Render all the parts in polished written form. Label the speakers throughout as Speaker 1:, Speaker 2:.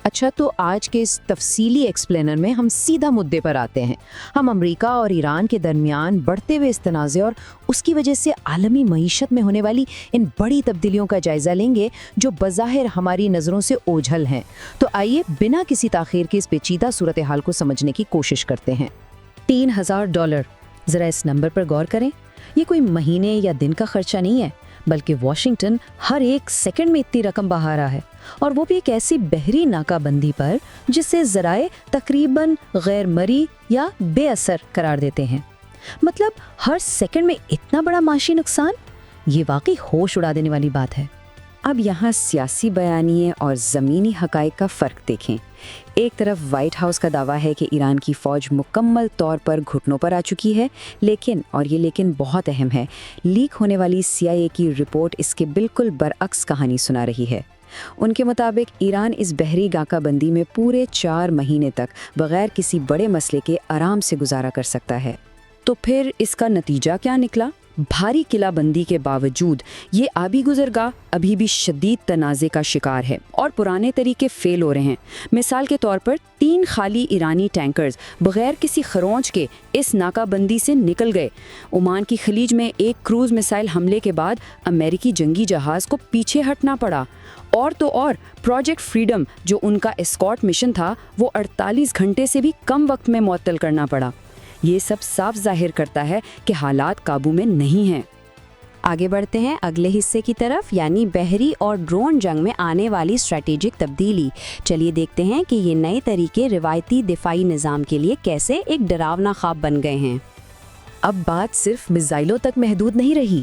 Speaker 1: اچھا، تو آج کے اس تفصیلی ایکسپلینر میں ہم سیدھا مدعے پر آتے ہیں۔ ہم امریکہ اور ایران کے درمیان بڑھتے ہوئے اس تنازع اور اس کی وجہ سے عالمی معیشت میں ہونے والی ان بڑی تبدیلیوں کا جائزہ لیں گے جو بظاہر ہماری نظروں سے اوجھل ہیں۔ تو آئیے بنا کسی تاخیر کے اس پیچیدہ صورتحال کو سمجھنے کی کوشش کرتے ہیں۔
Speaker 2: $3000، ذرا اس نمبر پر غور کریں۔ یہ کوئی مہینے یا دن کا خرچہ نہیں ہے، بلکہ واشنگٹن ہر ایک سیکنڈ میں اتنی رقم بہا رہا ہے، اور وہ بھی ایک ایسی بحری ناکہ بندی پر جسے ذرائع تقریباً غیر مرئی یا بے اثر قرار دیتے ہیں۔ مطلب ہر سیکنڈ میں اتنا بڑا معاشی نقصان، یہ واقعی ہوش اڑا دینے والی بات ہے۔
Speaker 3: اب یہاں سیاسی بیانیے اور زمینی حقائق کا فرق دیکھیں۔ ایک طرف وائٹ ہاؤس کا دعویٰ ہے کہ ایران کی فوج مکمل طور پر گھٹنوں پر آ چکی ہے، لیکن بہت اہم ہے، لیک ہونے والی CIA کی رپورٹ اس کے بالکل برعکس کہانی سنا رہی ہے۔ ان کے مطابق ایران اس بحری ناکہ بندی میں پورے 4 مہینے تک بغیر کسی بڑے مسئلے کے آرام سے گزارا کر سکتا ہے۔ تو پھر اس کا نتیجہ کیا نکلا؟ بھاری قلعہ بندی کے باوجود یہ آبی گزرگاہ ابھی بھی شدید تنازع کا شکار ہے اور پرانے طریقے فیل ہو رہے ہیں۔ مثال کے طور پر 3 خالی ایرانی ٹینکرز بغیر کسی خرونچ کے اس ناکہ بندی سے نکل گئے۔ عمان کی خلیج میں ایک کروز میسائل حملے کے بعد امریکی جنگی جہاز کو پیچھے ہٹنا پڑا، اور تو اور پروجیکٹ فریڈم جو ان کا اسکارٹ مشن تھا وہ 48 گھنٹے سے بھی کم وقت میں معطل کرنا پڑا۔ یہ سب صاف ظاہر کرتا ہے کہ حالات قابو میں نہیں ہیں۔
Speaker 4: آگے بڑھتے ہیں اگلے حصے کی طرف، یعنی بحری اور ڈرون جنگ میں آنے والی اسٹریٹجک تبدیلی۔ چلیے دیکھتے ہیں کہ یہ نئے طریقے روایتی دفاعی نظام کے لیے کیسے ایک ڈراونا خواب بن گئے ہیں۔
Speaker 2: اب بات صرف میزائلوں تک محدود نہیں رہی،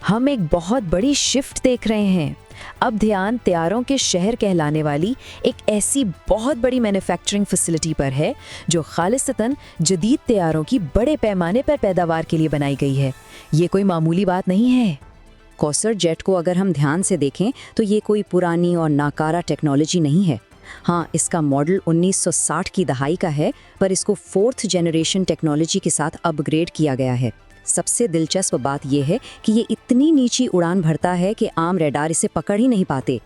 Speaker 2: ہم ایک بہت بڑی شفٹ دیکھ رہے ہیں۔ اب دھیان طیاروں کے شہر کہلانے والی ایک ایسی بہت بڑی مینوفیکچرنگ فیسلٹی پر ہے جو خالصتاً جدید طیاروں کی بڑے پیمانے پر پیداوار کے لیے بنائی گئی ہے۔ یہ کوئی معمولی بات نہیں ہے۔
Speaker 3: کوسر جیٹ کو اگر ہم دھیان سے دیکھیں تو یہ کوئی پرانی اور ناکارہ ٹیکنالوجی نہیں ہے۔ ہاں، اس کا ماڈل 1960 کی دہائی کا ہے، پر اس کو 4th جنریشن ٹیکنالوجی کے ساتھ اپ گریڈ کیا گیا ہے۔ سب سے دلچسپ بات یہ ہے کہ یہ اتنی نیچی اڑان بھرتا ہے کہ عام ریڈار اسے پکڑ ہی نہیں پاتے۔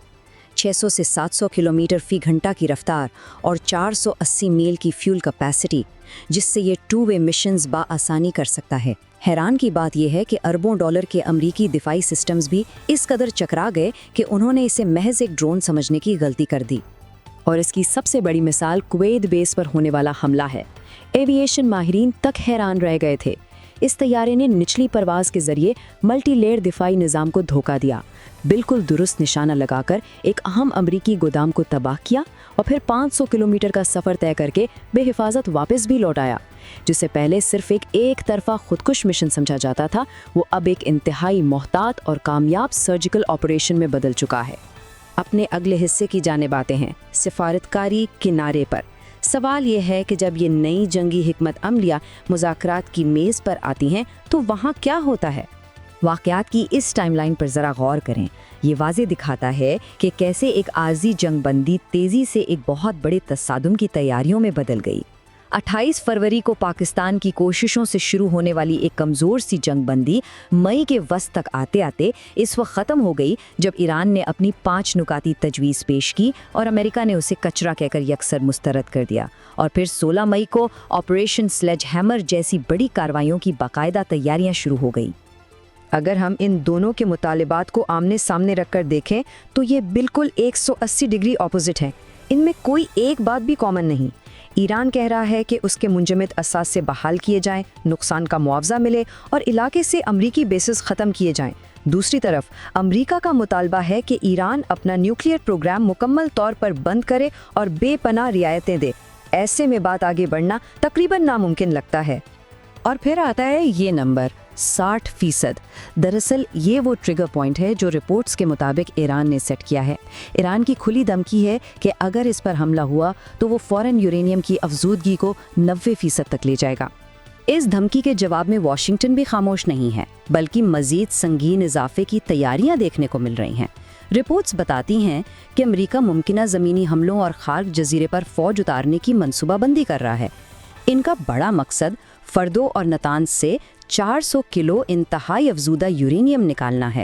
Speaker 3: 600 سے 700 کلومیٹر فی گھنٹہ کی رفتار اور 480 میل کی فیول کیپیسٹی، جس سے یہ 2 وے مشنز بآسانی کر سکتا ہے۔ حیران کی بات یہ ہے کہ اربوں ڈالر کے امریکی دفاعی سسٹمز بھی اس قدر چکرا گئے کہ انہوں نے اسے محض ایک ڈرون سمجھنے کی غلطی کر دی۔
Speaker 2: اور اس کی سب سے بڑی مثال کویت بیس پر ہونے والا حملہ ہے۔ ایوییشن ماہرین تک حیران رہ گئے تھے۔ اس طیارے نے نچلی پرواز کے ذریعے ملٹی لیئر دفاعی نظام کو دھوکہ دیا، بالکل درست نشانہ لگا کر ایک اہم امریکی گودام کو تباہ کیا، اور پھر 500 کلومیٹر کا سفر طے کر کے بے حفاظت واپس بھی لوٹ آیا۔ جسے پہلے صرف ایک طرفہ خودکش مشن سمجھا جاتا تھا، وہ اب ایک انتہائی محتاط اور کامیاب سرجیکل آپریشن میں بدل چکا ہے۔ اپنے اگلے حصے کی جانب آتے ہیں، سفارتکاری کنارے پر۔ سوال یہ ہے کہ جب یہ نئی جنگی حکمت عملیہ مذاکرات کی میز پر آتی ہیں تو وہاں کیا ہوتا ہے؟
Speaker 3: واقعات کی اس ٹائم لائن پر ذرا غور کریں۔ یہ واضح دکھاتا ہے کہ کیسے ایک عارضی جنگ بندی تیزی سے ایک بہت بڑے تصادم کی تیاریوں میں بدل گئی۔ 28 فروری کو پاکستان کی کوششوں سے شروع ہونے والی ایک کمزور سی جنگ بندی مئی کے وسط تک آتے آتے اس وقت ختم ہو گئی جب ایران نے اپنی 5 نکاتی تجویز پیش کی اور امریکہ نے اسے کچرا کہہ کر یکسر مسترد کر دیا، اور پھر 16 مئی کو آپریشن سلیج ہیمر جیسی بڑی کارروائیوں کی باقاعدہ تیاریاں شروع ہو گئی۔
Speaker 1: اگر ہم ان دونوں کے مطالبات کو آمنے سامنے رکھ کر دیکھیں تو یہ بالکل 180 ڈگری اپوزٹ ہیں۔ ان میں کوئی ایک بات بھی کامن نہیں۔ ایران کہہ رہا ہے کہ اس کے منجمد اثاثے بحال کیے جائیں، نقصان کا معاوضہ ملے اور علاقے سے امریکی بیسز ختم کیے جائیں۔ دوسری طرف امریکہ کا مطالبہ ہے کہ ایران اپنا نیوکلیئر پروگرام مکمل طور پر بند کرے اور بے پناہ رعایتیں دے۔ ایسے میں بات آگے بڑھنا تقریباً ناممکن لگتا ہے۔
Speaker 2: اور پھر آتا ہے یہ نمبر 60%۔ دراصل یہ وہ ٹریگر پوائنٹ ہے جو رپورٹس کے مطابق ایران نے سیٹ کیا ہے۔ ایران کی کھلی دھمکی ہے کہ اگر اس پر حملہ ہوا تو وہ فوراً یورینیم کی افزودگی کو 90% تک لے جائے گا۔ اس دھمکی کے جواب میں واشنگٹن بھی خاموش نہیں ہے، بلکہ مزید سنگین اضافے کی تیاریاں دیکھنے کو مل رہی ہیں۔ رپورٹس بتاتی ہیں کہ امریکہ ممکنہ زمینی حملوں اور خارق جزیرے پر فوج اتارنے کی منصوبہ بندی کر رہا ہے۔ ان کا بڑا مقصد فردو اور نتانز سے 400 کلو انتہائی افزودہ یورینیم نکالنا ہے۔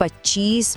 Speaker 1: 25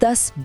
Speaker 2: 10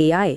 Speaker 2: AI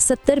Speaker 2: 70